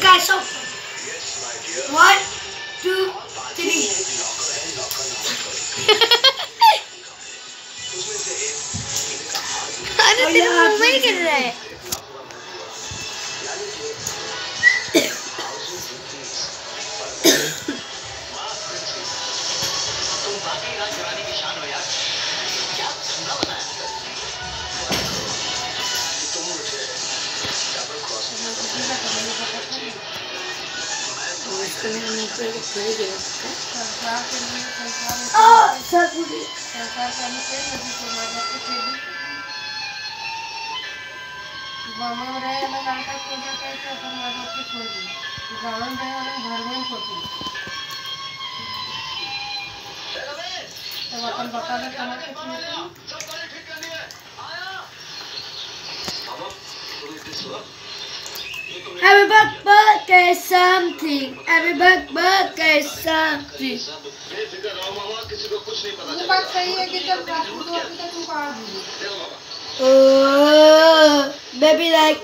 guys, so 1, 2, 3. अरे तेरे मुंह में ही गिर रहा है। Happy birthday something. Happy birthday something. ये बात सही है कि जब रात को 2 बजे तक तुम पढ़ा दी। Baby like